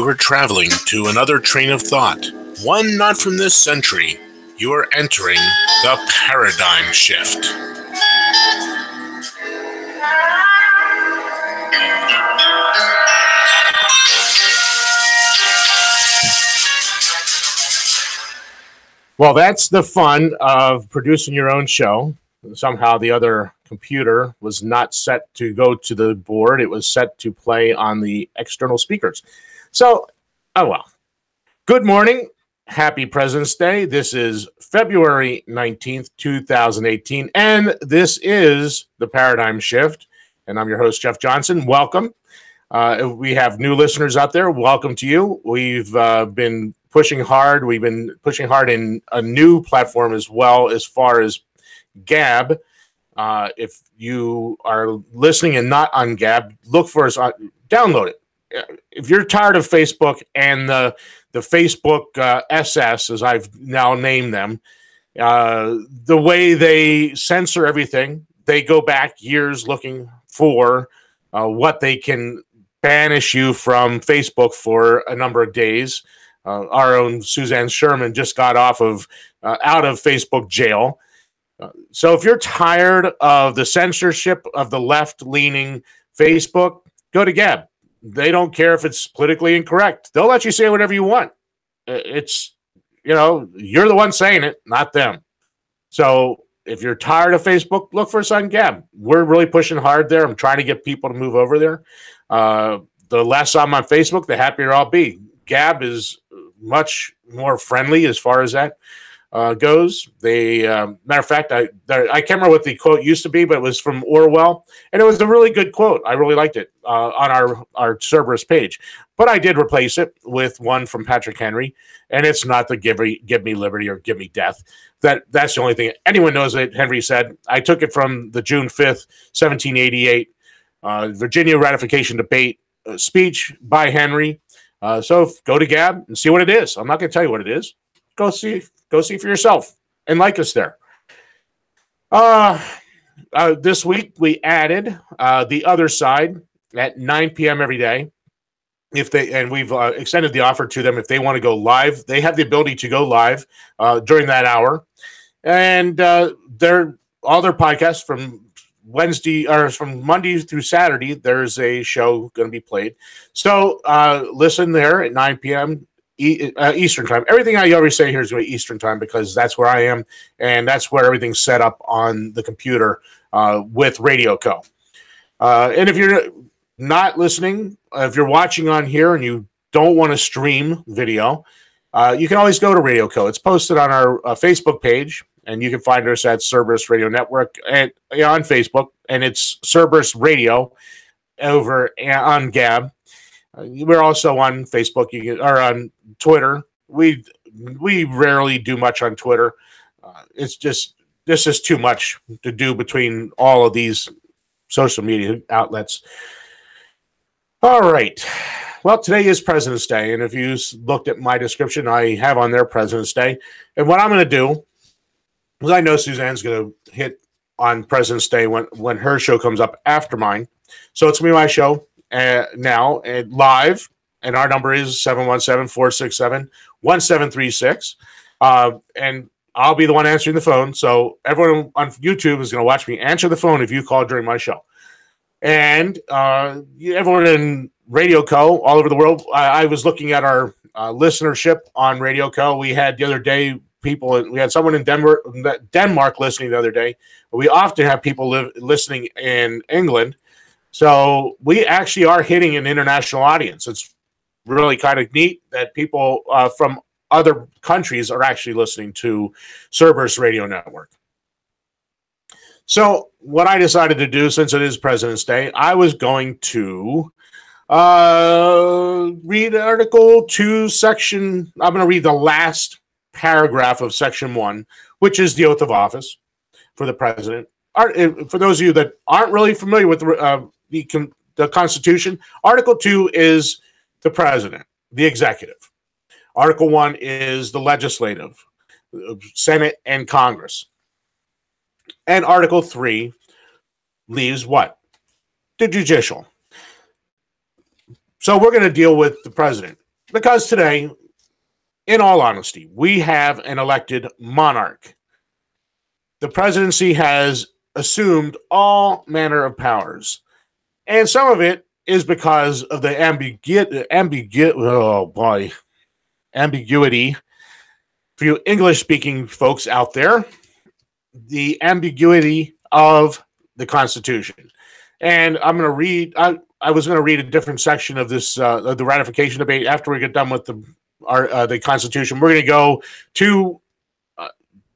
You are traveling to another train of thought, one not from this century. You are entering the paradigm shift. Well, that's the fun of producing your own show. Somehow the other computer was not set to go to the board. It was set to play on the external speakers. So, oh well. Good morning. Happy President's Day. This is February 19th, 2018, and this is the Paradigm Shift. And I'm your host, Jeff Johnson. Welcome. If we have new listeners out there, welcome to you. We've been pushing hard. We've been pushing hard in a new platform as well, as far as Gab. If you are listening and not on Gab, look for us. Download it. If you're tired of Facebook and the Facebook SS, as I've now named them, the way they censor everything, they go back years looking for what they can banish you from Facebook for a number of days. Our own Suzanne Sherman just got out of Facebook jail. So if you're tired of the censorship of the left-leaning Facebook, go to Gab. They don't care if it's politically incorrect. They'll let you say whatever you want. It's, you're the one saying it, not them. So if you're tired of Facebook, look for us on Gab. We're really pushing hard there. I'm trying to get people to move over there. The less I'm on Facebook, the happier I'll be. Gab is much more friendly as far as that goes. They, matter of fact, I can't remember what the quote used to be, but it was from Orwell, and it was a really good quote. I really liked it on our Cerberus page. But I did replace it with one from Patrick Henry, and it's not the give me liberty or give me death. That's the only thing anyone knows that Henry said. I took it from the June 5th, 1788 Virginia Ratification debate speech by Henry. So go to Gab and see what it is. I'm not going to tell you what it is. Go see for yourself and like us there. This week we added the other side at 9 p.m. every day. We've extended the offer to them if they want to go live. They have the ability to go live during that hour, and all their podcasts from Wednesday or from Monday through Saturday. There's a show going to be played. So listen there at 9 p.m. Eastern time. Everything I always say here is going to be Eastern time because that's where I am, and that's where everything's set up on the computer with Radio Co. And if you're not listening, if you're watching on here and you don't want to stream video, you can always go to Radio Co. It's posted on our Facebook page, and you can find us at Cerberus Radio Network and on Facebook, and it's Cerberus Radio over on Gab. We're also on Facebook or on Twitter. We rarely do much on Twitter. It's just this is too much to do between all of these social media outlets. All right. Well, today is President's Day, and if you looked at my description, I have on there President's Day. And what I'm going to do, because I know Suzanne's going to hit on President's Day when her show comes up after mine. So it's going to be my show now and live, and our number is 717-467-1736. And I'll be the one answering the phone. So everyone on YouTube is going to watch me answer the phone if you call during my show. And everyone in Radio Co. all over the world, I was looking at our listenership on Radio Co. We had the other day we had someone in Denmark listening the other day. We often have people listening in England. So we actually are hitting an international audience. It's really kind of neat that people from other countries are actually listening to Cerberus Radio Network. So what I decided to do, since it is President's Day, I was going to read Article 2, Section. I'm going to read the last paragraph of Section 1, which is the oath of office for the president. For those of you that aren't really familiar with the Constitution, Article 2 is the president, the executive. Article 1 is the legislative, Senate and Congress. And Article 3 leaves what? The judicial. So we're going to deal with the president. Because today, in all honesty, we have an elected monarch. The presidency has assumed all manner of powers, and some of it is because of the ambiguity for you English-speaking folks out there, the ambiguity of the Constitution. And I'm going to read. I was going to read a different section of this of the ratification debate after we get done with the Constitution. We're going to go to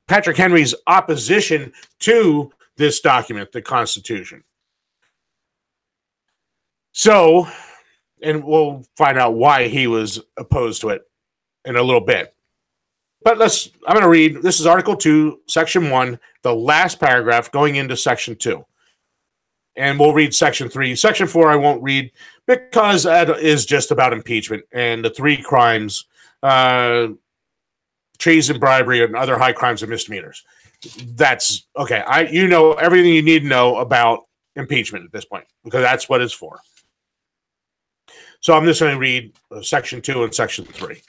Patrick Henry's opposition to this document, the Constitution. So, and we'll find out why he was opposed to it in a little bit. But I'm going to read, this is Article 2, Section 1, the last paragraph going into Section 2. And we'll read Section 3. Section 4 I won't read because that is just about impeachment and the 3 crimes, treason, bribery, and other high crimes and misdemeanors. That's, okay, you know everything you need to know about impeachment at this point because that's what it's for. So I'm just going to read Section 2 and Section 3.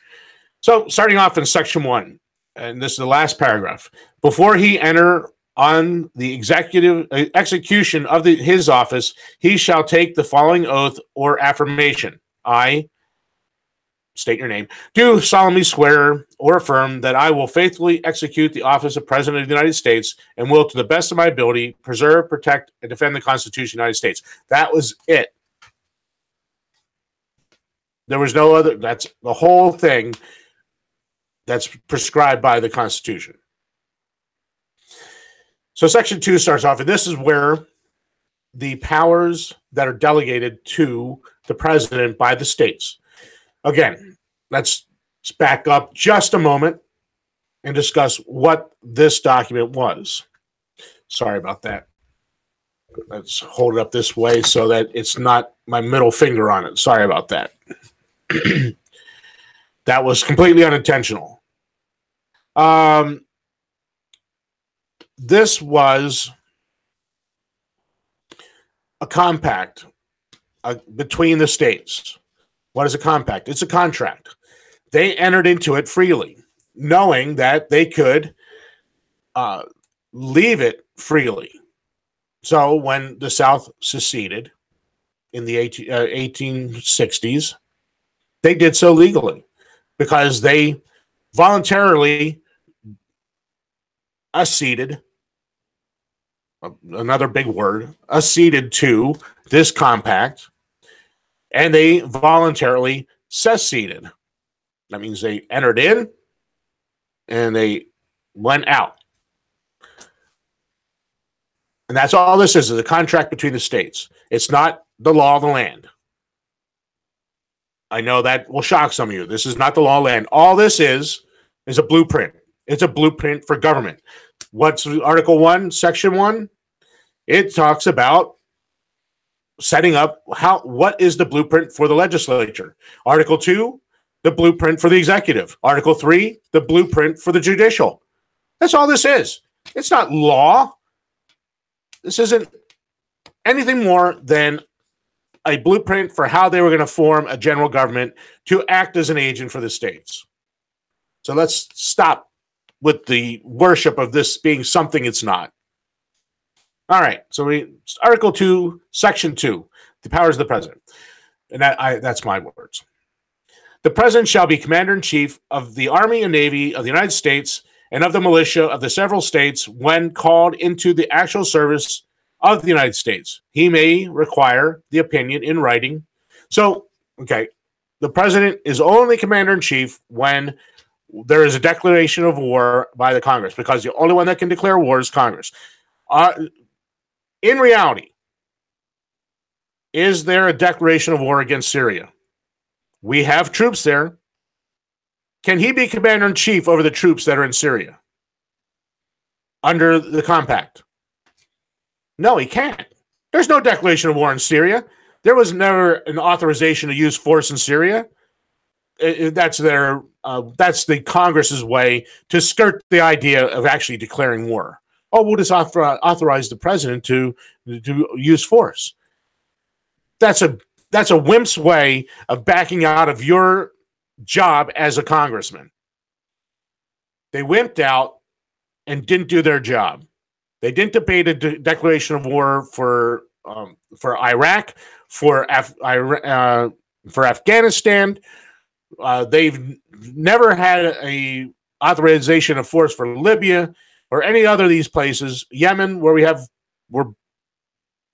So starting off in Section 1, and this is the last paragraph. Before he enter on the execution of his office, he shall take the following oath or affirmation. I, state your name, do solemnly swear or affirm that I will faithfully execute the office of President of the United States and will, to the best of my ability, preserve, protect, and defend the Constitution of the United States. That was it. There was no other. That's the whole thing that's prescribed by the Constitution. So Section 2 starts off, and this is where the powers that are delegated to the president by the states. Again, let's back up just a moment and discuss what this document was. Sorry about that. Let's hold it up this way so that it's not my middle finger on it. Sorry about that. That was completely unintentional. This was a compact between the states. What is a compact? It's a contract. They entered into it freely, knowing that they could leave it freely. So when the South seceded in the 1860s, they did so legally because they voluntarily acceded, another big word, acceded to this compact, and they voluntarily seceded. That means they entered in and they went out. And that's all this is a contract between the states. It's not the law of the land. I know that will shock some of you. This is not the law of the land. All this is a blueprint. It's a blueprint for government. What's Article 1, Section 1? It talks about setting up what is the blueprint for the legislature. Article 2, the blueprint for the executive. Article 3, the blueprint for the judicial. That's all this is. It's not law. This isn't anything more than a blueprint for how they were going to form a general government to act as an agent for the states. So let's stop with the worship of this being something it's not. All right, so Article 2, Section 2, the powers of the president. And that's my words. The president shall be commander-in-chief of the Army and Navy of the United States and of the militia of the several states when called into the actual service of the United States. He may require the opinion in writing. So, okay, the president is only commander-in-chief when there is a declaration of war by the Congress, because the only one that can declare war is Congress. In reality, is there a declaration of war against Syria? We have troops there. Can he be commander-in-chief over the troops that are in Syria under the compact? No, he can't. There's no declaration of war in Syria. There was never an authorization to use force in Syria. That's the Congress's way to skirt the idea of actually declaring war. Oh, we'll just authorize the president to use force. That's a wimp's way of backing out of your job as a congressman. They wimped out and didn't do their job. They didn't debate a declaration of war for Iraq, for Afghanistan. They've never had a authorization of force for Libya or any other of these places. Yemen, where we're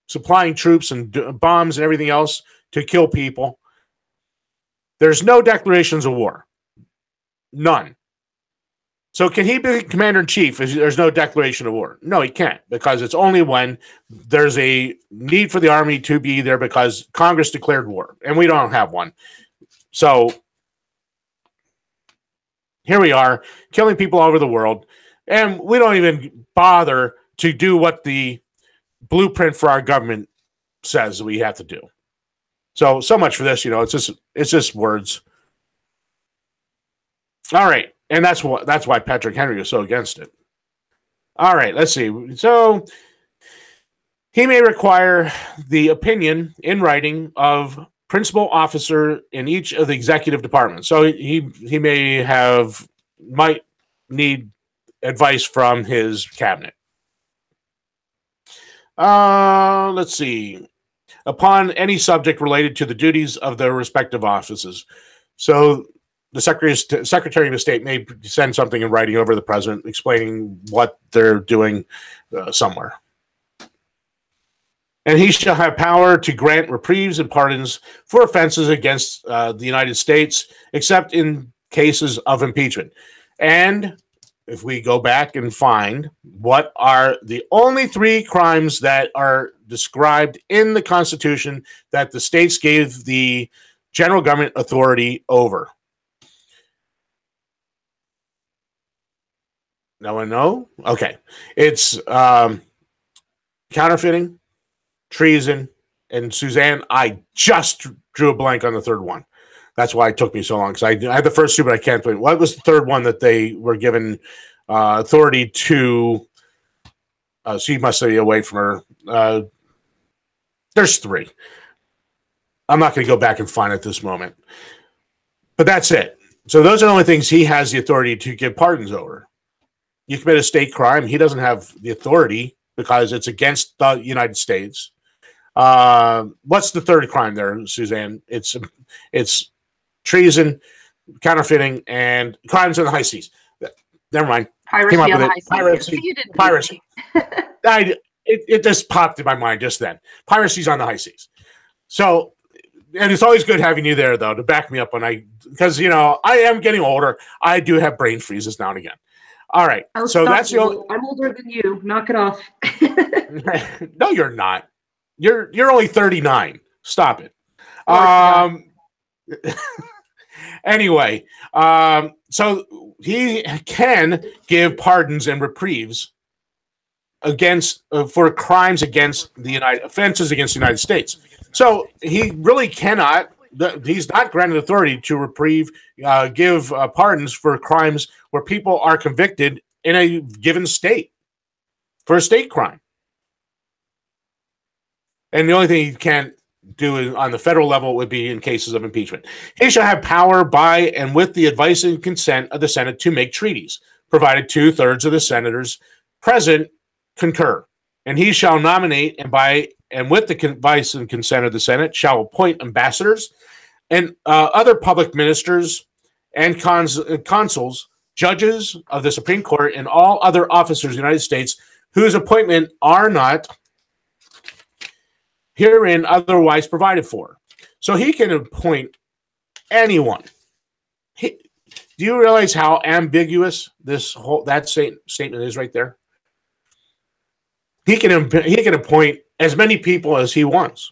supplying troops and bombs and everything else to kill people. There's no declarations of war. None. So can he be commander-in-chief if there's no declaration of war? No, he can't, because it's only when there's a need for the army to be there because Congress declared war, and we don't have one. So here we are, killing people all over the world, and we don't even bother to do what the blueprint for our government says we have to do. So much for this, it's just words. All right. And that's why Patrick Henry was so against it. All right, let's see. So he may require the opinion in writing of principal officer in each of the executive departments. So he might need advice from his cabinet. Let's see. Upon any subject related to the duties of their respective offices. So the Secretary of State may send something in writing over the president explaining what they're doing somewhere. And he shall have power to grant reprieves and pardons for offenses against the United States, except in cases of impeachment. And if we go back and find what are the only 3 crimes that are described in the Constitution that the states gave the general government authority over. No one know? Okay. It's counterfeiting, treason, and Suzanne, I just drew a blank on the third one. That's why it took me so long, because I had the first 2, but I can't think. What was the third one that they were given authority to? She must be away from her. There's 3. I'm not going to go back and find it at this moment. But that's it. So those are the only things he has the authority to give pardons over. You commit a state crime, he doesn't have the authority because it's against the United States. What's the third crime there, Suzanne? It's treason, counterfeiting, and crimes in the high seas. Never mind. Piracy on the high seas. Piracy. It just popped in my mind just then. Piracy's on the high seas. So, and it's always good having you there, though, to back me up because I am getting older. I do have brain freezes now and again. All right. So that's the only. I'm older than you. Knock it off. No, you're not. You're only 39. Stop it. Anyway, so he can give pardons and reprieves against for crimes against offenses against the United States. So he really cannot. He's not granted authority to reprieve, give pardons for crimes where people are convicted in a given state for a state crime. And the only thing he can't do on the federal level would be in cases of impeachment. He shall have power by and with the advice and consent of the Senate to make treaties, provided 2/3 of the senators present concur. And he shall nominate and with the advice and consent of the Senate shall appoint ambassadors and other public ministers and consuls, judges of the Supreme Court, and all other officers of the United States whose appointment are not herein otherwise provided for. So he can appoint anyone. Do you realize how ambiguous that statement is right there? He can appoint as many people as he wants.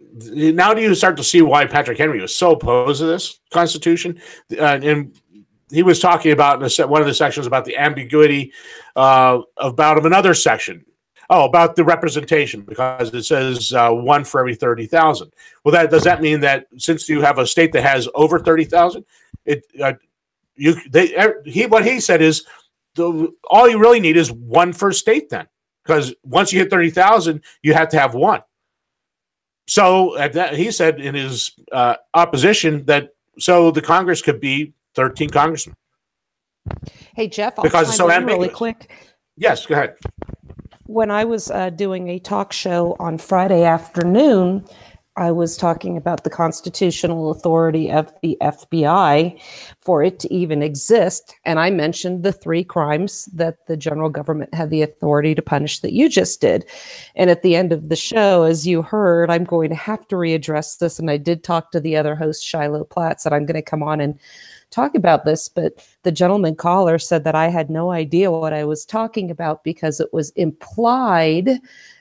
Now do you start to see why Patrick Henry was so opposed to this Constitution? And he was talking about in one of the sections about the ambiguity about another section. About the representation, because it says 1 for every 30,000. Well, does that mean that since you have a state that has over 30,000, what he said is all you really need is 1 for state then, because once you hit 30,000, you have to have 1. So at that, he said in his opposition that so the Congress could be 13 congressmen. Hey, Jeff, I'll because it's so chime in ambiguous. really quick. Yes, go ahead. When I was doing a talk show on Friday afternoon, I was talking about the constitutional authority of the FBI for it to even exist. And I mentioned the 3 crimes that the general government had the authority to punish that you just did. And at the end of the show, as you heard, I'm going to have to readdress this. And I did talk to the other host, Shiloh Platt, said I'm going to come on and talk about this. But the gentleman caller said that I had no idea what I was talking about because it was implied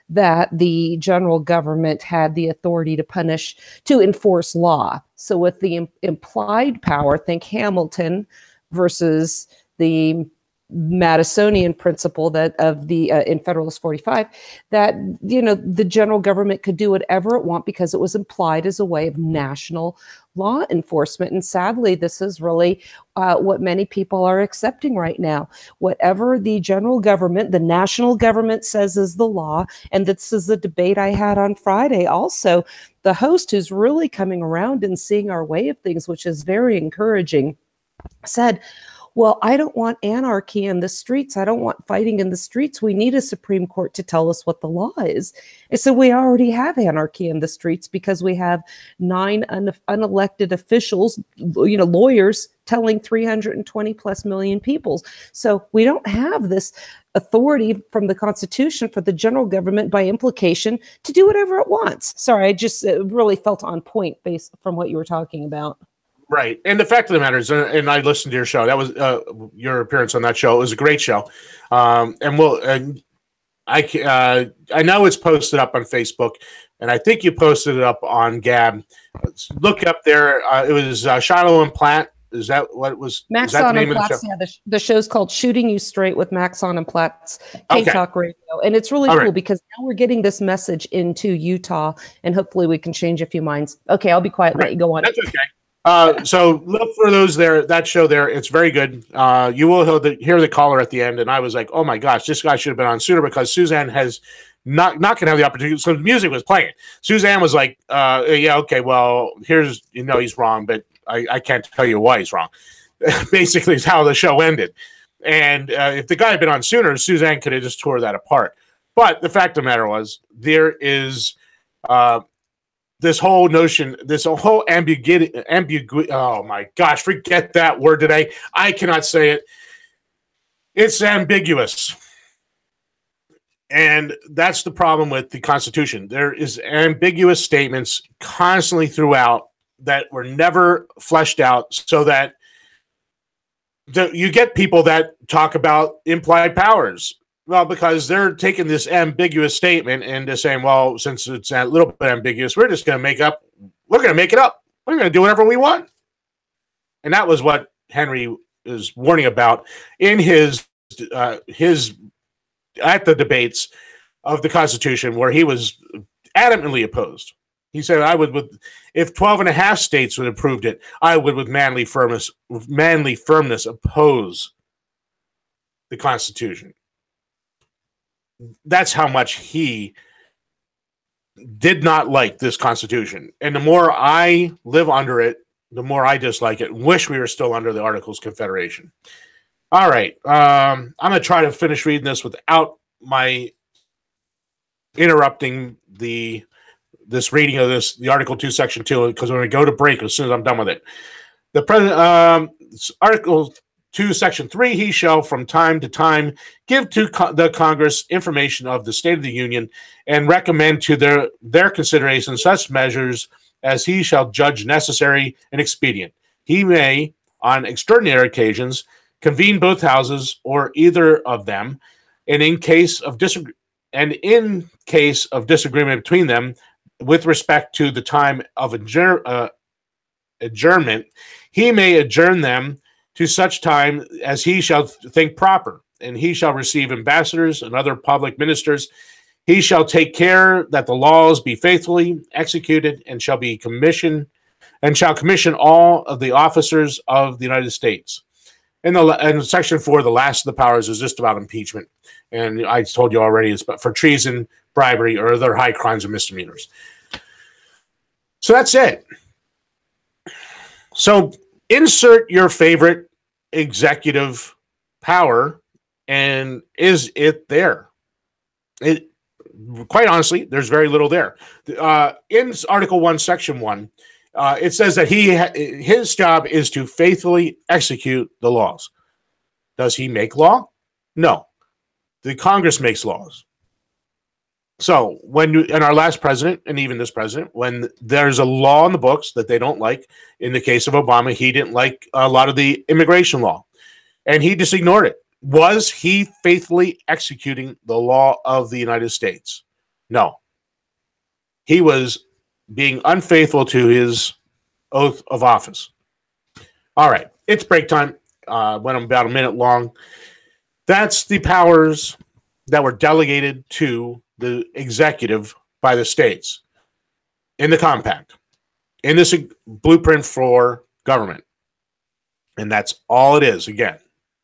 that the general government had the authority to enforce law. So with the implied power, think Hamilton versus the Madisonian principle that of the in Federalist 45, that the general government could do whatever it want because it was implied as a way of national law enforcement. And sadly, this is really what many people are accepting right now. Whatever the general government, the national government says is the law, and this is the debate I had on Friday also, the host who's really coming around and seeing our way of things, which is very encouraging, said, well, I don't want anarchy in the streets. I don't want fighting in the streets. We need a Supreme Court to tell us what the law is. And so we already have anarchy in the streets because we have 9 unelected officials, lawyers telling 320 plus million people. So we don't have this authority from the Constitution for the general government by implication to do whatever it wants. Sorry, I just really felt on point based from what you were talking about. Right. And the fact of the matter is, and I listened to your show, that was your appearance on that show. It was a great show. I know it's posted up on Facebook, and I think you posted it up on Gab. Look up there. It was Shiloh and Platt. Is that what it was? Maxon and Platt's, yeah, the show's called Shooting You Straight with Maxon and Platt's K-Talk Radio. And it's really cool because now we're getting this message into Utah, and hopefully we can change a few minds. Okay, I'll be quiet and let you go on. That's okay. So look for those there, that show there. It's very good. You will hear the caller at the end. And I was like, oh my gosh, this guy should have been on sooner because Suzanne has not going to have the opportunity. So the music was playing. Suzanne was like, yeah, okay, well, here's, he's wrong, but I can't tell you why he's wrong. Basically is how the show ended. And if the guy had been on sooner, Suzanne could have just tore that apart. But the fact of the matter was there is, this whole notion, this whole ambiguity, oh my gosh, forget that word today. I cannot say it. It's ambiguous. And that's the problem with the Constitution. There is ambiguous statements constantly throughout that were never fleshed out so that you get people that talk about implied powers. Well, because they're taking this ambiguous statement and just saying, well, since it's a little bit ambiguous, we're just going to make it up. We're going to do whatever we want. And that was what Henry is warning about in his at the debates of the Constitution, where he was adamantly opposed. He said, if 12 and a half states would have approved it, I would with manly firmness oppose the Constitution. That's how much he did not like this Constitution. And the more I live under it, the more I dislike it. Wish we were still under the Articles of Confederation. All right. I'm going to try to finish reading this without my interrupting this reading of the Article 2, Section 2, because we're going to go to break as soon as I'm done with it. The president, Article 2, Section 3, he shall from time to time give to the Congress information of the State of the Union and recommend to their consideration such measures as he shall judge necessary and expedient. He may, on extraordinary occasions, convene both houses or either of them, and in case of disagreement between them with respect to the time of adjournment, he may adjourn them to such time as he shall think proper, and he shall receive ambassadors and other public ministers. He shall take care that the laws be faithfully executed, and shall commission all of the officers of the United States. And Section 4, the last of the powers, is just about impeachment. And I told you already, it's for treason, bribery, or other high crimes and misdemeanors. So that's it. So insert your favorite executive power, and is it there? It, quite honestly, there's very little there. In Article 1, Section 1, it says that his job is to faithfully execute the laws. Does he make law? No. The Congress makes laws. So and our last president, and even this president, when there's a law in the books that they don't like, in the case of Obama, he didn't like a lot of the immigration law, and he just ignored it. Was he faithfully executing the law of the United States? No. He was being unfaithful to his oath of office. All right, it's break time. Went about a minute long. That's the powers that were delegated to the executive by the states in the compact, in this blueprint for government. And that's all it is. Again,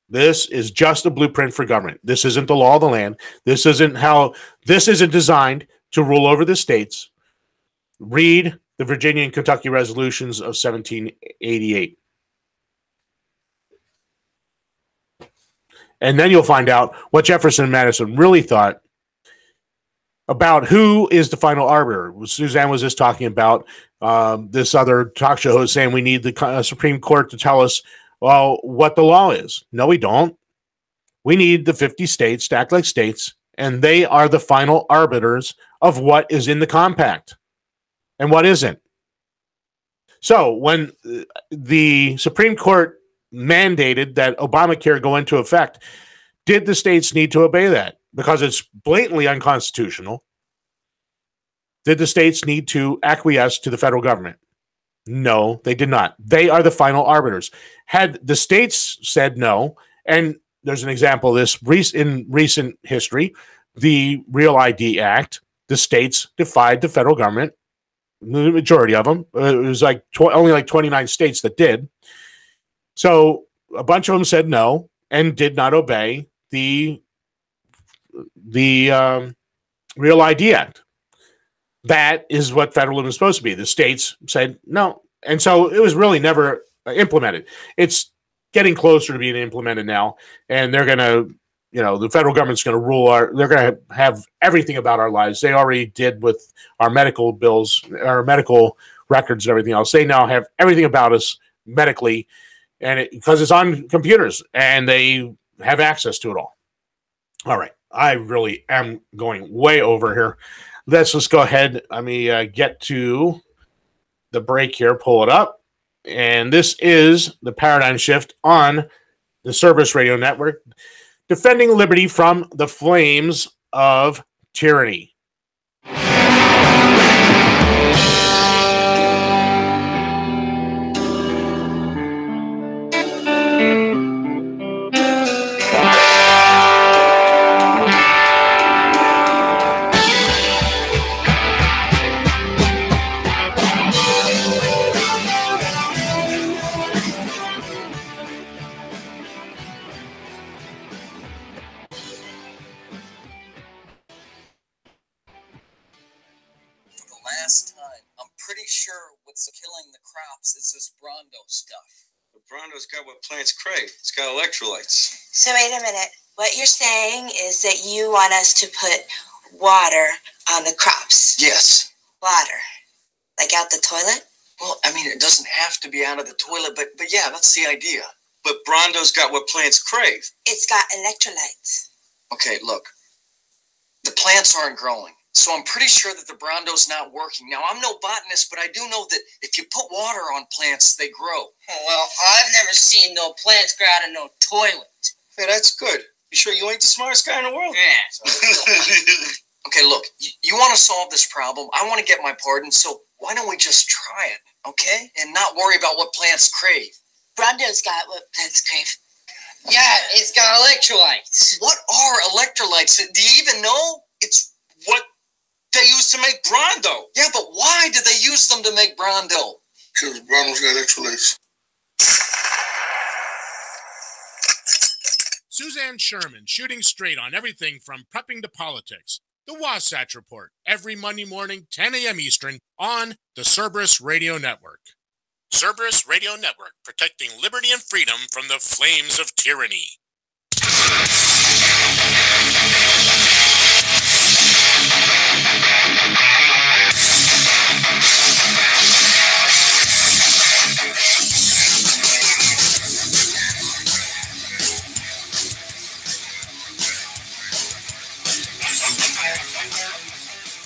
this is just a blueprint for government. This isn't the law of the land. This isn't designed to rule over the states. Read the Virginia and Kentucky resolutions of 1788. And then you'll find out what Jefferson and Madison really thought about who is the final arbiter. Suzanne was just talking about this other talk show host saying we need the Supreme Court to tell us, well, what the law is. No, we don't. We need the 50 states to act like states, and they are the final arbiters of what is in the compact and what isn't. So when the Supreme Court mandated that Obamacare go into effect, did the states need to obey that? Because it's blatantly unconstitutional. Did the states need to acquiesce to the federal government? No, they did not. They are the final arbiters. Had the states said no, and there's an example of this in recent history, the Real ID Act, the states defied the federal government, the majority of them. It was like only like 29 states that did. So a bunch of them said no and did not obey the Real ID Act. That is what federalism is supposed to be. The states said no. And so it was really never implemented. It's getting closer to being implemented now. And they're going to, the federal government's going to rule they're going to have everything about our lives. They already did with our medical bills, our medical records and everything else. They now have everything about us medically, and because it's on computers and they have access to it all. All right. I really am going way over here. Let's just go ahead. Let me get to the break here, pull it up. And this is the paradigm shift on the Service Radio Network, defending liberty from the flames of tyranny. Sure what's killing the crops is this Brondo stuff. The Brondo's got what plants crave. It's got electrolytes. So wait a minute. What you're saying is that you want us to put water on the crops? Yes. Water? Like out the toilet? Well, I mean, it doesn't have to be out of the toilet, but yeah, that's the idea. But Brondo's got what plants crave. It's got electrolytes. Okay, look. The plants aren't growing. So I'm pretty sure that the Brondo's not working. Now, I'm no botanist, but I do know that if you put water on plants, they grow. Oh, well, I've never seen no plants grow out of no toilet. Hey, that's good. You sure you ain't the smartest guy in the world? Yeah. Okay, look, you want to solve this problem. I want to get my pardon, so why don't we just try it, okay? And not worry about what plants crave. Brondo's got what plants crave. Yeah, it's got electrolytes. What are electrolytes? Do you even know? It's what they use to make Brondo. Yeah, but why did they use them to make Brondo? Because Brondo's got electrolytes. Suzanne Sherman, shooting straight on everything from prepping to politics. The Wasatch Report, every Monday morning, 10 a.m. Eastern, on the Cerberus Radio Network. Cerberus Radio Network, protecting liberty and freedom from the flames of tyranny.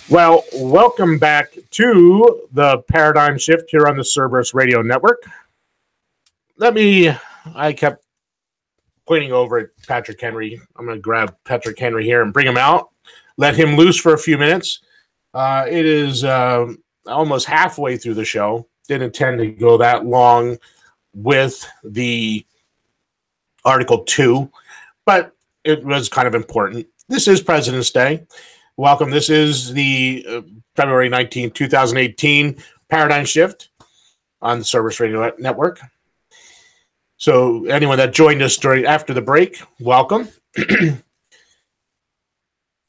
Well, welcome back to the Paradigm Shift here on the Cerberus Radio Network. I kept pointing over at Patrick Henry. I'm going to grab Patrick Henry here and bring him out, let him loose for a few minutes. It is almost halfway through the show. Didn't intend to go that long with the Article 2, but it was kind of important. This is President's Day. Welcome. This is the February 19th, 2018 Paradigm Shift on the Cerberus Radio Network. So anyone that joined us after the break, welcome.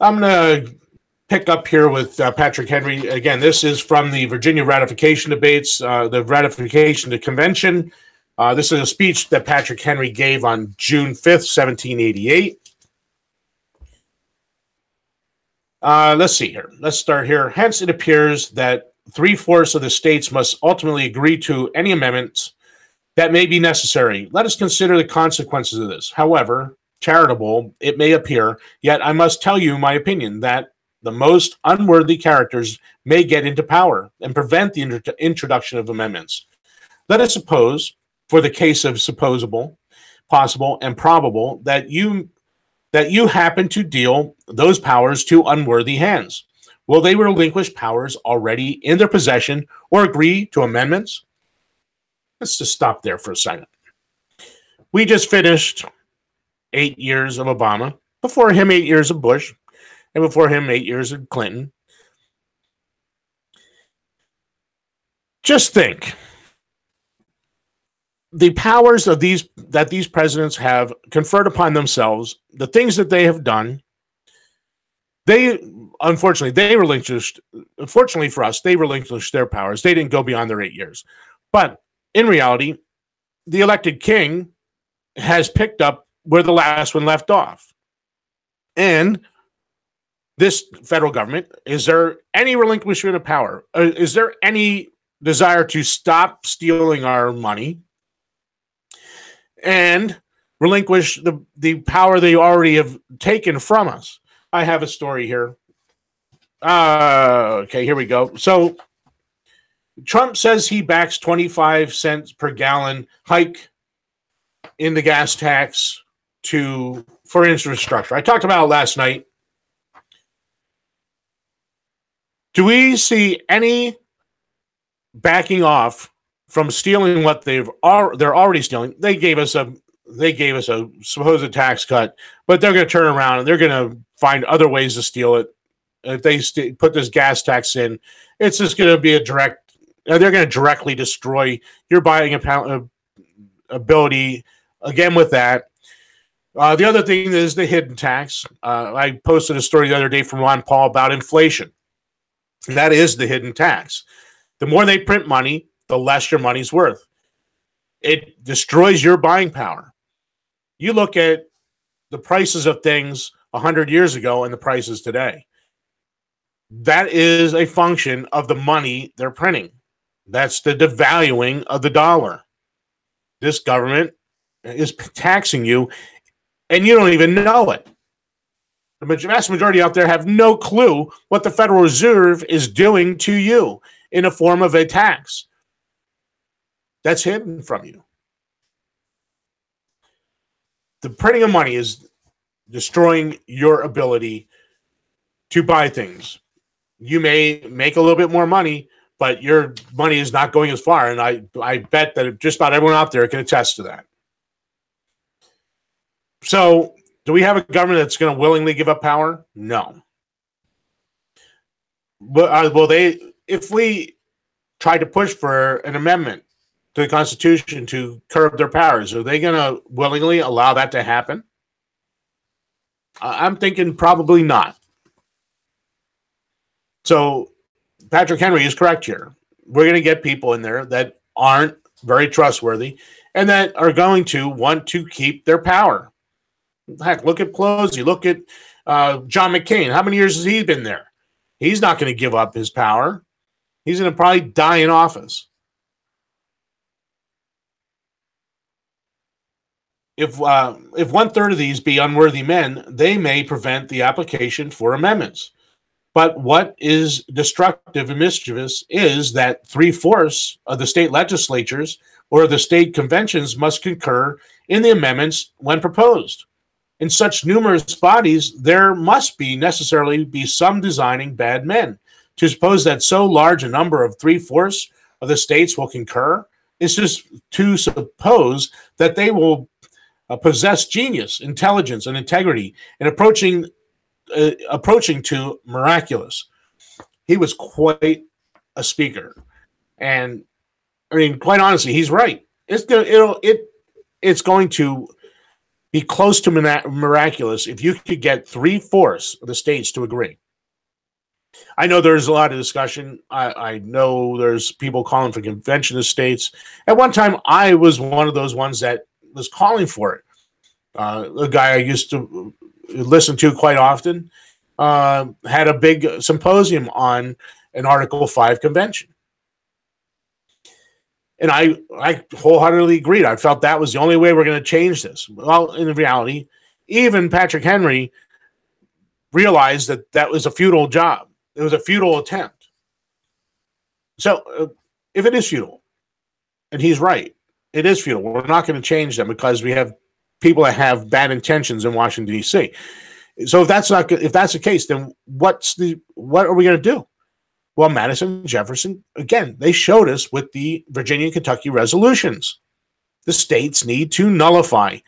I'm going to pick up here with Patrick Henry. Again, this is from the Virginia ratification debates, the ratification to convention. This is a speech that Patrick Henry gave on June 5th, 1788. Let's see here. Let's start here. Hence, it appears that 3/4 of the states must ultimately agree to any amendments that may be necessary. Let us consider the consequences of this. However charitable it may appear, yet I must tell you my opinion that the most unworthy characters may get into power and prevent the introduction of amendments. Let us suppose, for the case of supposable, possible, and probable, that you happen to deal those powers to unworthy hands. Will they relinquish powers already in their possession or agree to amendments? Let's just stop there for a second. We just finished 8 years of Obama, before him 8 years of Bush, and before him 8 years of Clinton. Just think. The powers that these presidents have conferred upon themselves, the things that they have done, unfortunately for us, they relinquished their powers. They didn't go beyond their 8 years. But in reality, the elected king has picked up where the last one left off. And this federal government, is there any relinquishment of power? Is there any desire to stop stealing our money and relinquish the power they already have taken from us? I have a story here. Okay, here we go. So Trump says he backs 25 cents per gallon hike in the gas tax for infrastructure. I talked about it last night. Do we see any backing off from stealing what they're already stealing? They gave us a supposed tax cut, but they're going to turn around and they're going to find other ways to steal it. If they put this gas tax in, it's just going to be they're going to directly destroy your buying ability. Again, with that, the other thing is the hidden tax. I posted a story the other day from Ron Paul about inflation. That is the hidden tax. The more they print money, the less your money's worth. It destroys your buying power. You look at the prices of things 100 years ago and the prices today. That is a function of the money they're printing. That's the devaluing of the dollar. This government is taxing you, and you don't even know it. The vast majority out there have no clue what the Federal Reserve is doing to you in a form of a tax. That's hidden from you. The printing of money is destroying your ability to buy things. You may make a little bit more money, but your money is not going as far. And I bet that just about everyone out there can attest to that. So, do we have a government that's going to willingly give up power? No. But if we try to push for an amendment to the Constitution to curb their powers, are they going to willingly allow that to happen? I'm thinking probably not. So Patrick Henry is correct here. We're going to get people in there that aren't very trustworthy and that are going to want to keep their power. Heck, look at Pelosi. Look at John McCain. How many years has he been there? He's not going to give up his power. He's going to probably die in office. If 1/3 of these be unworthy men, they may prevent the application for amendments. But what is destructive and mischievous is that 3/4 of the state legislatures or the state conventions must concur in the amendments when proposed. In such numerous bodies, there must necessarily be some designing bad men. To suppose that so large a number of 3/4 of the states will concur is just to suppose that they will possess genius, intelligence, and integrity, and approaching to miraculous. He was quite a speaker, and I mean, quite honestly, he's right. It's going to be close to miraculous if you could get 3/4 of the states to agree. I know there's a lot of discussion. I know there's people calling for convention of states. At one time, I was one of those ones that was calling for it. A guy I used to listen to quite often had a big symposium on an Article 5 convention. And I wholeheartedly agreed. I felt that was the only way we're going to change this. Well, in reality, even Patrick Henry realized that that was a futile job. It was a futile attempt. So if it is futile, and he's right, it is futile. We're not going to change them because we have people that have bad intentions in Washington, D.C. So if that's the case, then what are we going to do? Well, Madison and Jefferson, again, they showed us with the Virginia and Kentucky resolutions. The states need to nullify,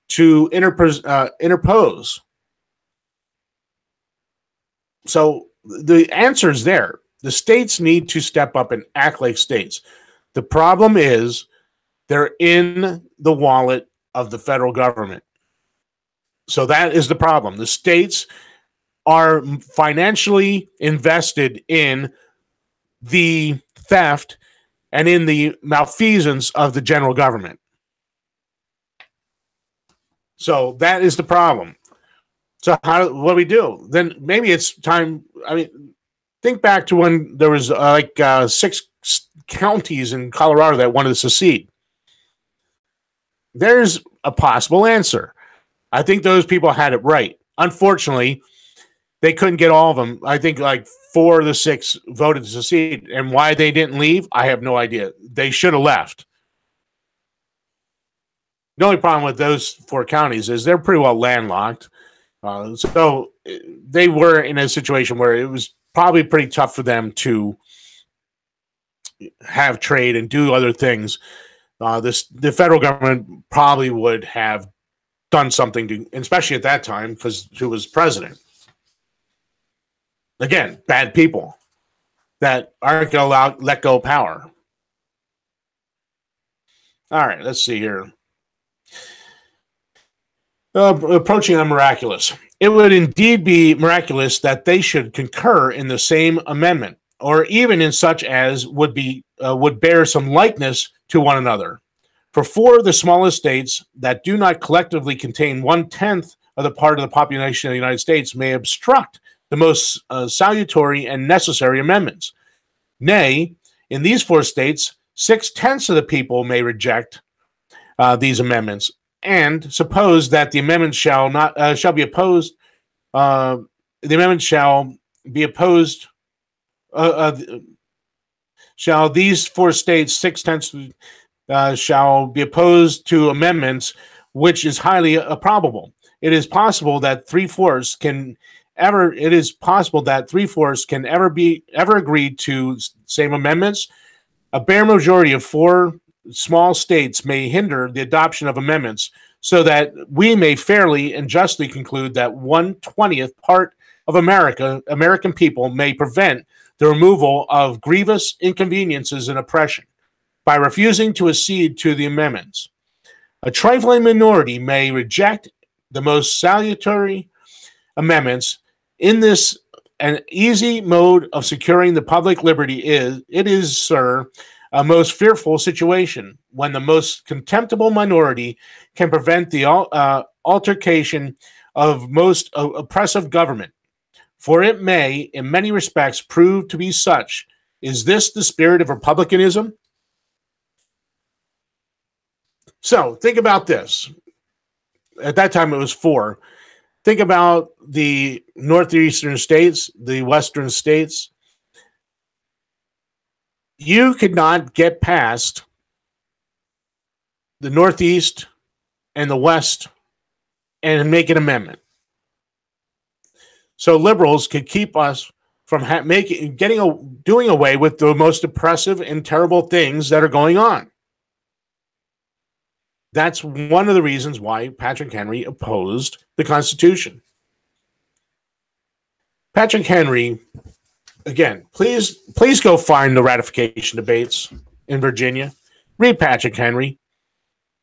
to interpose. So the answer is there. The states need to step up and act like states. The problem is they're in the wallet of the federal government. So that is the problem. The states are financially invested in the theft and in the malfeasance of the general government. So that is the problem. So what do we do? Then maybe it's time. I mean, think back to when there was 6 counties in Colorado that wanted to secede. There's a possible answer. I think those people had it right. Unfortunately, they couldn't get all of them. I think like 4 of the 6 voted to secede. And why they didn't leave, I have no idea. They should have left. The only problem with those 4 counties is they're pretty well landlocked. So they were in a situation where it was probably pretty tough for them to have trade and do other things. The federal government probably would have done something to, especially at that time, because who was president. Again, bad people that aren't going to let go of power. All right, let's see here. Approaching on miraculous. It would indeed be miraculous that they should concur in the same amendment, or even in such as would bear some likeness to one another. For 4 of the smallest states that do not collectively contain 1/10 of the part of the population of the United States may obstruct the most salutary and necessary amendments. Nay, in these 4 states, 6/10 of the people may reject these amendments, and suppose that the amendment shall be opposed. The amendment shall be opposed. Shall these 4 states 6/10 shall be opposed to amendments, which is highly probable. It is possible that 3/4 can ever. It is possible that 3/4 can ever agree to same amendments. A bare majority of 4 small states may hinder the adoption of amendments, so that we may fairly and justly conclude that 1/20th part of American people may prevent the removal of grievous inconveniences and oppression by refusing to accede to the amendments. A trifling minority may reject the most salutary amendments. In this an easy mode of securing the public liberty is, sir, a most fearful situation when the most contemptible minority can prevent the altercation of most oppressive government. For it may, in many respects, prove to be such. Is this the spirit of republicanism? So think about this. At that time, it was 4. Think about the northeastern states, the western states. You could not get past the Northeast and the West and make an amendment. So liberals could keep us from doing away with the most oppressive and terrible things that are going on. That's one of the reasons why Patrick Henry opposed the Constitution. Patrick Henry, again, please go find the ratification debates in Virginia. Read Patrick Henry.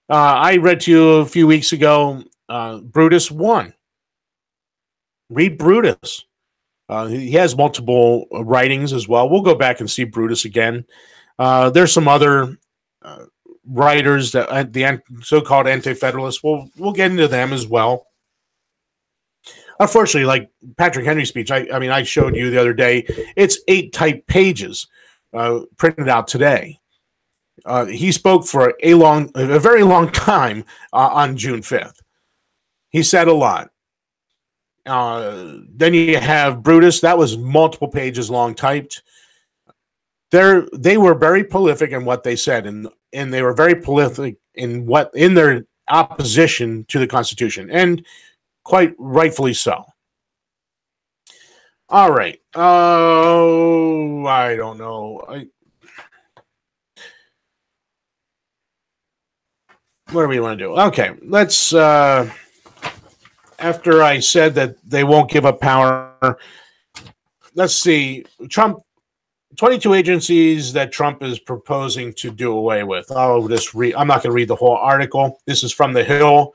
I read to you a few weeks ago, Brutus 1. Read Brutus. He has multiple writings as well. We'll go back and see Brutus again. There's some other writers, that the so-called anti-federalists. We'll get into them as well. Unfortunately, like Patrick Henry's speech, I showed you the other day. It's 8 typed pages printed out today. He spoke for a very long time on June 5th. He said a lot. Then you have Brutus. That was multiple pages long typed. They were very prolific in what they said, and they were very prolific in their opposition to the Constitution, and quite rightfully so. All right. Oh, I don't know. What do we want to do? Okay, let's. After I said that they won't give up power, let's see. Trump, 22 agencies that Trump is proposing to do away with. I'll just read. I'm not going to read the whole article. This is from The Hill.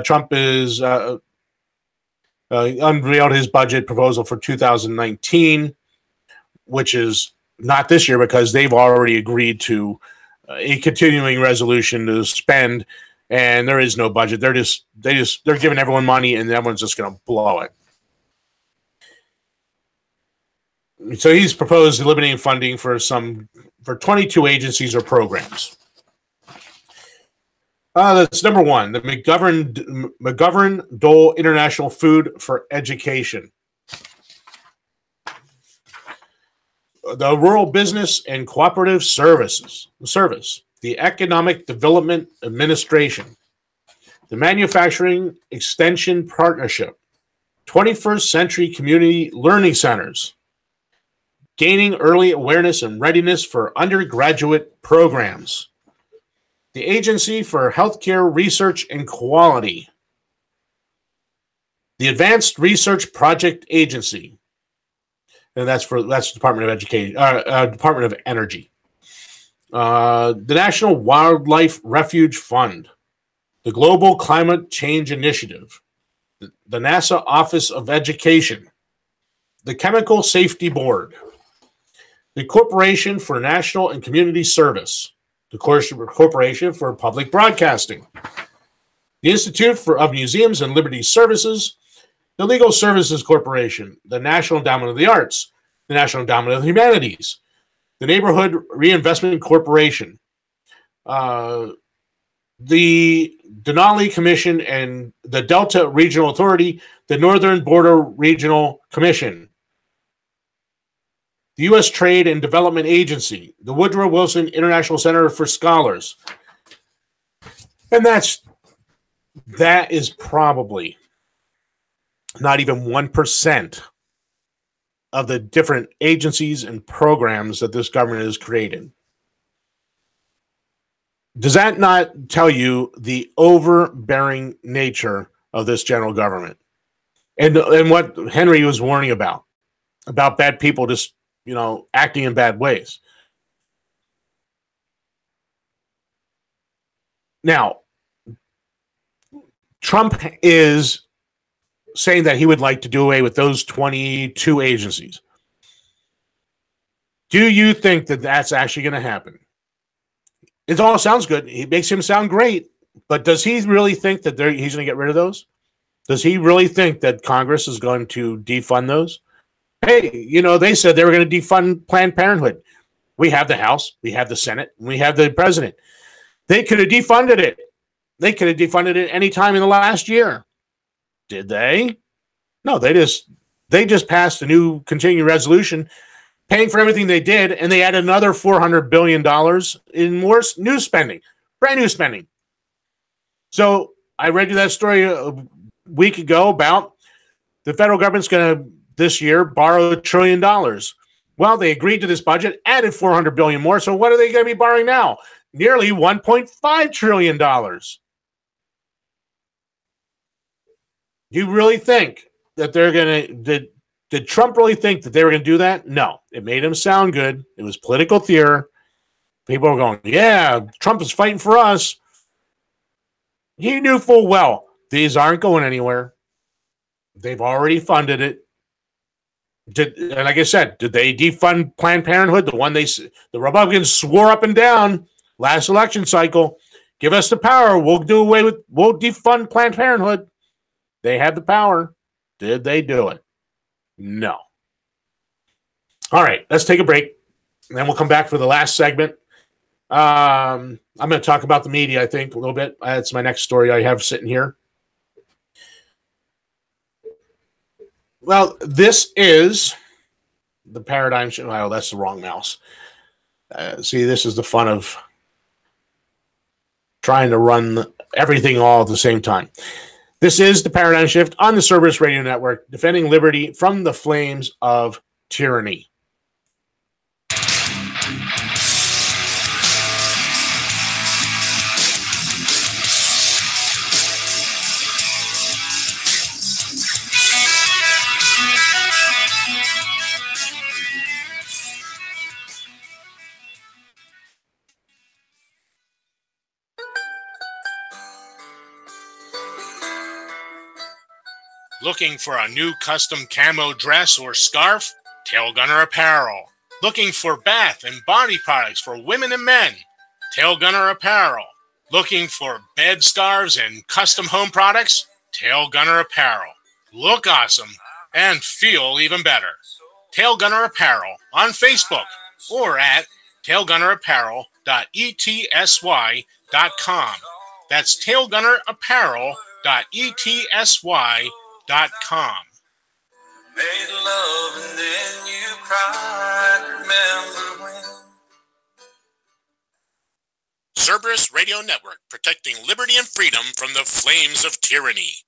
Trump is unveiled his budget proposal for 2019, which is not this year because they've already agreed to a continuing resolution to spend. And there is no budget. They're giving everyone money, and everyone's just going to blow it. So he's proposed eliminating funding for 22 agencies or programs. That's number 1, the McGovern-Dole International Food for Education. The Rural Business and Cooperative Service, the Economic Development Administration, the Manufacturing Extension Partnership, 21st Century Community Learning Centers, Gaining Early Awareness and Readiness for Undergraduate Programs, the Agency for Healthcare Research and Quality, the Advanced Research Project Agency, and that's Department of Education, Department of Energy. The National Wildlife Refuge Fund, the Global Climate Change Initiative, the NASA Office of Education, the Chemical Safety Board, the Corporation for National and Community Service, the Corporation for Public Broadcasting, the Institute of Museums and Liberty Services, the Legal Services Corporation, the National Endowment of the Arts, the National Endowment of the Humanities, the Neighborhood Reinvestment Corporation, the Denali Commission and the Delta Regional Authority, the Northern Border Regional Commission, the U.S. Trade and Development Agency, the Woodrow Wilson International Center for Scholars. And that is probably not even 1% of the different agencies and programs that this government has created. Does that not tell you the overbearing nature of this general government? And what Henry was warning about bad people just, acting in bad ways. Now, Trump is saying that he would like to do away with those 22 agencies. Do you think that that's actually going to happen? It all sounds good. It makes him sound great. But does he really think that he's going to get rid of those? Does he really think that Congress is going to defund those? Hey, they said they were going to defund Planned Parenthood. We have the House, we have the Senate, we have the president. They could have defunded it. They could have defunded it any time in the last year. Did they? No, they just passed a new continuing resolution paying for everything they did, and they added another $400 billion in more new spending, brand new spending. So I read you that story a week ago about the federal government's going to, this year, borrow $1 trillion. Well, they agreed to this budget, added $400 billion more. So what are they going to be borrowing now? Nearly $1.5 trillion. Do you really think that they're going to, did Trump really think that they were going to do that? No. It made him sound good. It was political theater. People were going, yeah, Trump is fighting for us. He knew full well these aren't going anywhere. They've already funded it. And like I said, did they defund Planned Parenthood? The Republicans swore up and down last election cycle, give us the power. We'll defund Planned Parenthood. They had the power. Did they do it? No. All right, let's take a break. And then we'll come back for the last segment. I'm going to talk about the media, I think, a little bit. That's my next story I have sitting here. Well, this is the paradigm shift. Oh, that's the wrong mouse. See, this is the fun of trying to run everything all at the same time. This is the paradigm shift on the Cerberus Radio Network, defending liberty from the flames of tyranny. Looking for a new custom camo dress or scarf? Tailgunner Apparel. Looking for bath and body products for women and men? Tailgunner Apparel. Looking for bed scarves and custom home products? Tailgunner Apparel. Look awesome and feel even better. Tailgunner Apparel on Facebook or at tailgunnerapparel.etsy.com. That's tailgunnerapparel.etsy.com. Made love and then you cried. Remember when? Cerberus Radio Network, protecting liberty and freedom from the flames of tyranny.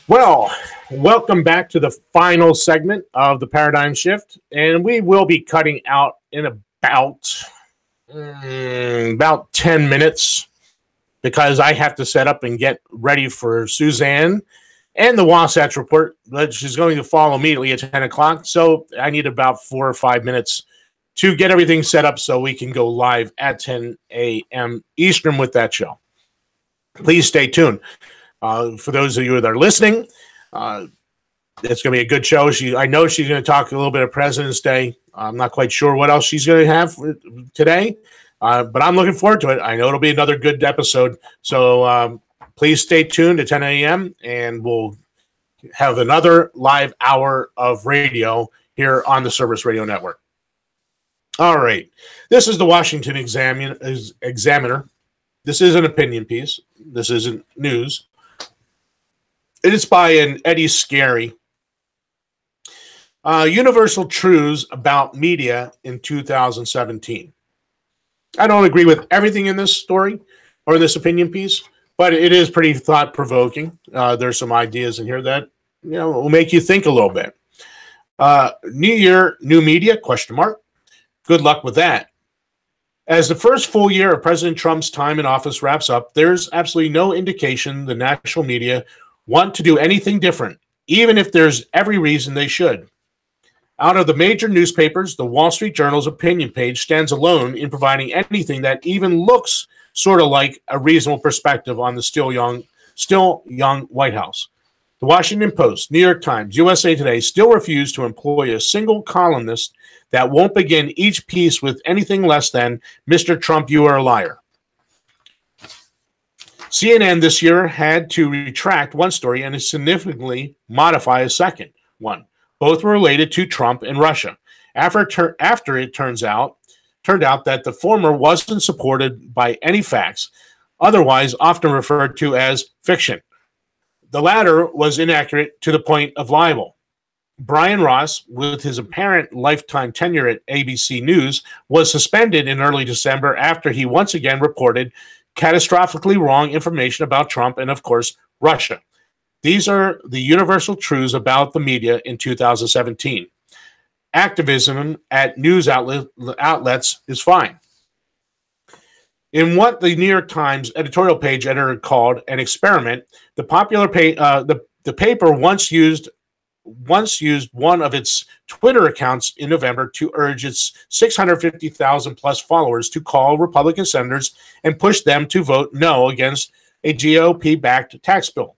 Well, welcome back to the final segment of the Paradigm Shift, and we will be cutting out in about 10 minutes because I have to set up and get ready for Suzanne and the Wasatch Report, which is going to follow immediately at 10 o'clock. So I need about 4 or 5 minutes to get everything set up so we can go live at 10 a.m. Eastern with that show. Please stay tuned. For those of you that are listening, it's going to be a good show. I know she's going to talk a little bit of President's Day. I'm not quite sure what else she's going to have today, but I'm looking forward to it. I know it'll be another good episode. So please stay tuned at 10 a.m. and we'll have another live hour of radio here on the Cerberus Radio Network. All right. This is the Washington Examiner. This is an opinion piece. This isn't news. It is by an Eddie Scarry. Universal Truths About Media in 2017. I don't agree with everything in this story or this opinion piece, but it is pretty thought-provoking. There's some ideas in here that will make you think a little bit. New year, new media, ? Good luck with that. As the first full year of President Trump's time in office wraps up, there's absolutely no indication the national media want to do anything different, even if there's every reason they should. Out of the major newspapers, the Wall Street Journal's opinion page stands alone in providing anything that even looks sort of like a reasonable perspective on the still young White House. The Washington Post, New York Times, USA Today still refuse to employ a single columnist that won't begin each piece with anything less than, "Mr. Trump, you are a liar." CNN this year had to retract one story and significantly modify a second one. Both were related to Trump and Russia. After it turned out that the former wasn't supported by any facts, otherwise often referred to as fiction. The latter was inaccurate to the point of libel. Brian Ross, with his apparent lifetime tenure at ABC News, was suspended in early December after he once again reported catastrophically wrong information about Trump and, of course, Russia. These are the universal truths about the media in 2017. Activism at news outlets is fine. In what the New York Times editorial page editor called an experiment, the popular the paper once used one of its Twitter accounts in November to urge its 650,000 plus followers to call Republican senators and push them to vote no against a GOP-backed tax bill.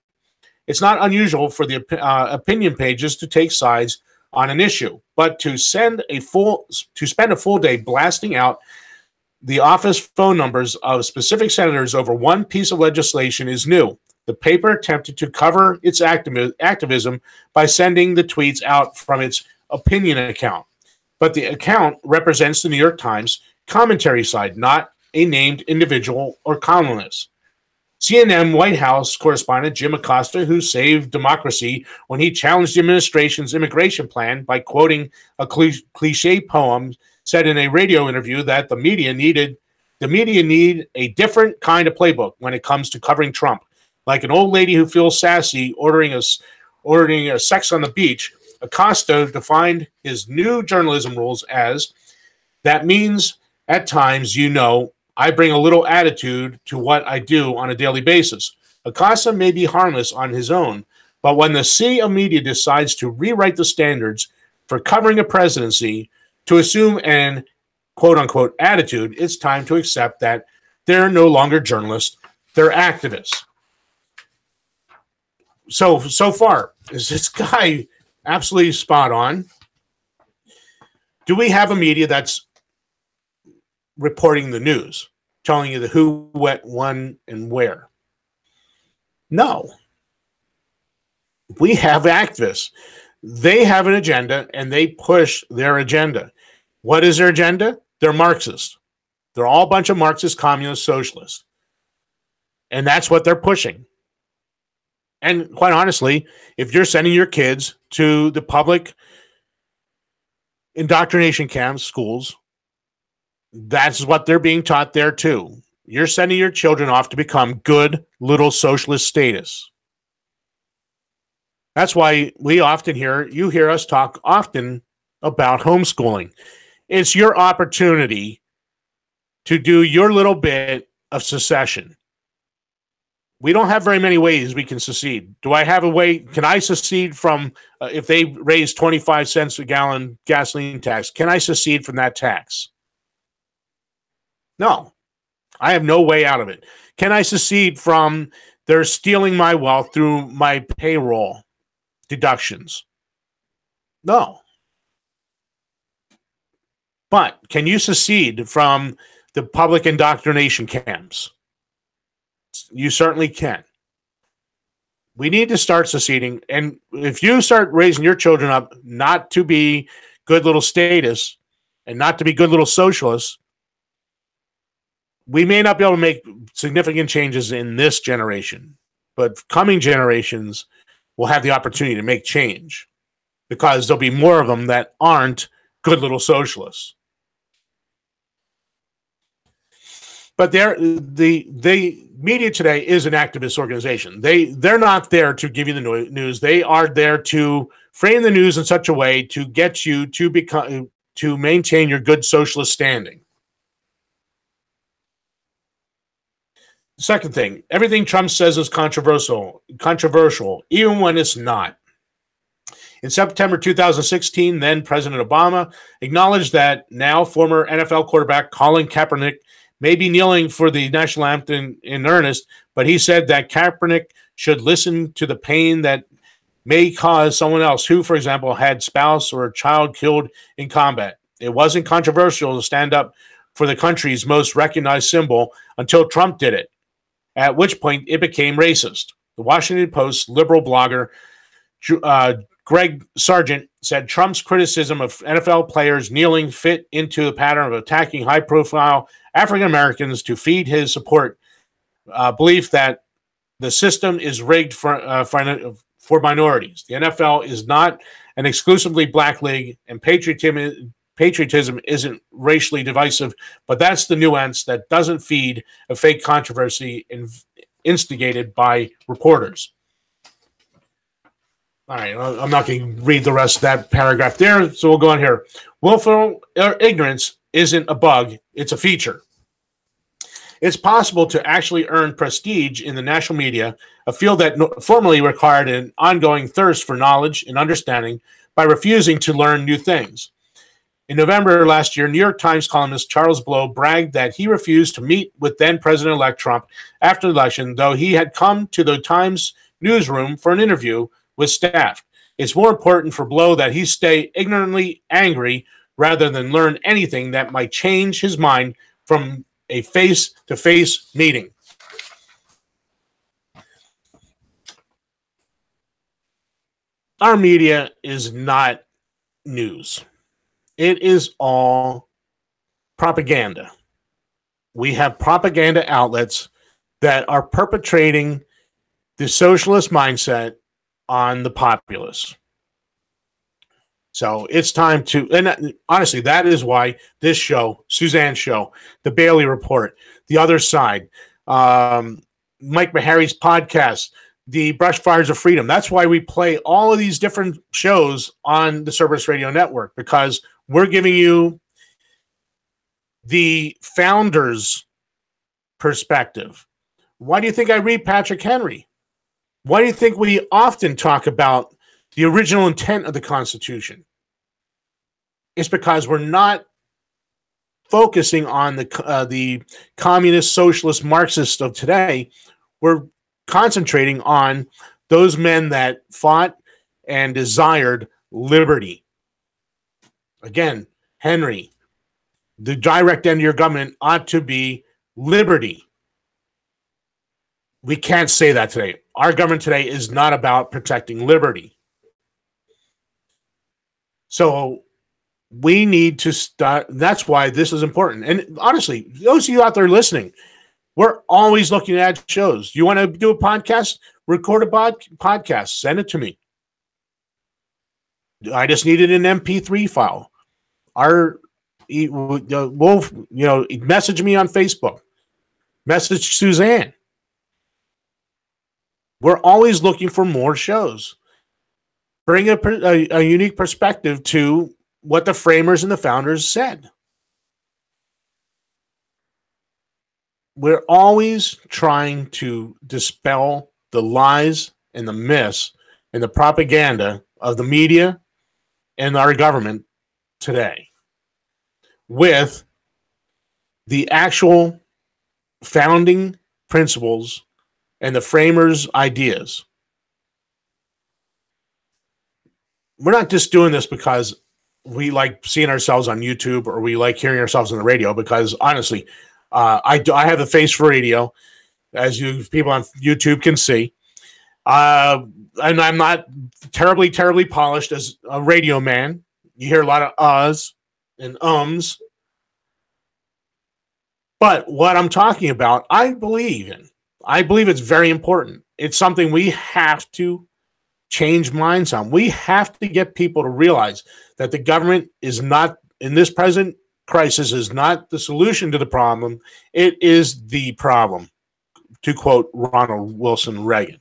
It's not unusual for the opinion pages to take sides on an issue, but to spend a full day blasting out the office phone numbers of specific senators over one piece of legislation is new. The paper attempted to cover its activism by sending the tweets out from its opinion account. But the account represents the New York Times commentary side, not a named individual or columnist. CNN White House correspondent Jim Acosta, who saved democracy when he challenged the administration's immigration plan by quoting a cliche poem, said in a radio interview that the media need a different kind of playbook when it comes to covering Trump. Like an old lady who feels sassy ordering a sex on the beach, Acosta defined his new journalism rules as, "That means at times, I bring a little attitude to what I do on a daily basis." Acosta may be harmless on his own, but when the sea of media decides to rewrite the standards for covering a presidency to assume an quote-unquote attitude, it's time to accept that they're no longer journalists, they're activists. So far, is this guy absolutely spot on? Do we have a media that's reporting the news, telling you the who, what, when, and where? No. We have activists. They have an agenda, and they push their agenda. What is their agenda? They're Marxist. They're all a bunch of Marxist, communist, socialists. And that's what they're pushing. And quite honestly, if you're sending your kids to the public indoctrination camps, schools, that's what they're being taught there too. You're sending your children off to become good little socialist status. That's why you hear us talk often about homeschooling. It's your opportunity to do your little bit of secession. We don't have very many ways we can secede. Do I have a way? Can I secede from, if they raise 25 cents a gallon gasoline tax, can I secede from that tax? No, I have no way out of it. Can I secede from they're stealing my wealth through my payroll deductions? No. But can you secede from the public indoctrination camps? You certainly can. We need to start seceding. And if you start raising your children up not to be good little statists and not to be good little socialists, we may not be able to make significant changes in this generation. But coming generations will have the opportunity to make change because there'll be more of them that aren't good little socialists. But the media today is an activist organization. They're not there to give you the news. They are there to frame the news in such a way to get you to maintain your good socialist standing. Second thing, everything Trump says is controversial, even when it's not. In September 2016, then President Obama acknowledged that now former NFL quarterback Colin Kaepernick may be kneeling for the national anthem in earnest, but he said that Kaepernick should listen to the pain that may cause someone else who, for example, had spouse or a child killed in combat. It wasn't controversial to stand up for the country's most recognized symbol until Trump did it, at which point it became racist. The Washington Post liberal blogger Greg Sargent said Trump's criticism of NFL players kneeling fit into the pattern of attacking high-profile African Americans to feed his support belief that the system is rigged for minorities. The NFL is not an exclusively black league, and patriotism isn't racially divisive, but that's the nuance that doesn't feed a fake controversy instigated by reporters. All right, I'm not going to read the rest of that paragraph there, so we'll go on here. Willful ignorance isn't a bug, it's a feature. It's possible to actually earn prestige in the national media, a field that formerly required an ongoing thirst for knowledge and understanding, by refusing to learn new things. In November last year, New York Times columnist Charles Blow bragged that he refused to meet with then-President-elect Trump after the election, though he had come to the Times newsroom for an interview with staff. It's more important for Blow that he stay ignorantly angry rather than learn anything that might change his mind from a face-to-face meeting. Our media is not news. It is all propaganda. We have propaganda outlets that are perpetrating the socialist mindset on the populace. So it's time to, and honestly, that is why this show, Suzanne's show, the Bailey Report, The Other Side, Mike Meharry's podcast, the Brush Fires of Freedom. That's why we play all of these different shows on the Cerberus Radio Network, because we're giving you the founder's perspective. Why do you think I read Patrick Henry? Why do you think we often talk about the original intent of the Constitution? It's because we're not focusing on the communist, socialist, Marxist of today. We're concentrating on those men that fought and desired liberty. Again, Henry, the direct end of your government ought to be liberty. We can't say that today. Our government today is not about protecting liberty. So we need to start. That's why this is important. And honestly, those of you out there listening, we're always looking at shows. You want to do a podcast? Record a podcast. Send it to me. I just needed an MP3 file. Message me on Facebook. Message Suzanne. We're always looking for more shows. Bring a unique perspective to what the framers and the founders said. We're always trying to dispel the lies and the myths and the propaganda of the media and our government today with the actual founding principles and the framers' ideas. We're not just doing this because we like seeing ourselves on YouTube or we like hearing ourselves on the radio, because honestly, I have a face for radio, as you people on YouTube can see. And I'm not terribly polished as a radio man. You hear a lot of uhs and ums. But what I'm talking about, I believe in. I believe it's very important. It's something we have to change minds on. We have to get people to realize that the government is not, in this present crisis, is not the solution to the problem. It is the problem, to quote Ronald Wilson Reagan.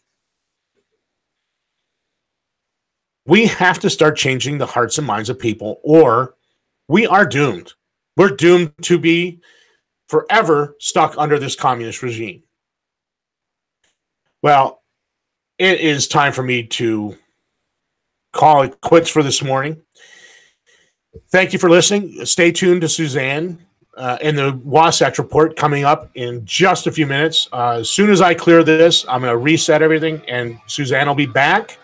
We have to start changing the hearts and minds of people, or we are doomed. We're doomed to be forever stuck under this communist regime. Well, it is time for me to call it quits for this morning. Thank you for listening. Stay tuned to Suzanne in the Wasatch Report coming up in just a few minutes. As soon as I clear this, I'm going to reset everything, and Suzanne will be back.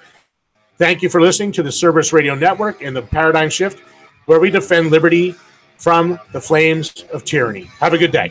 Thank you for listening to the Cerberus Radio Network and the Paradigm Shift, where we defend liberty from the flames of tyranny. Have a good day.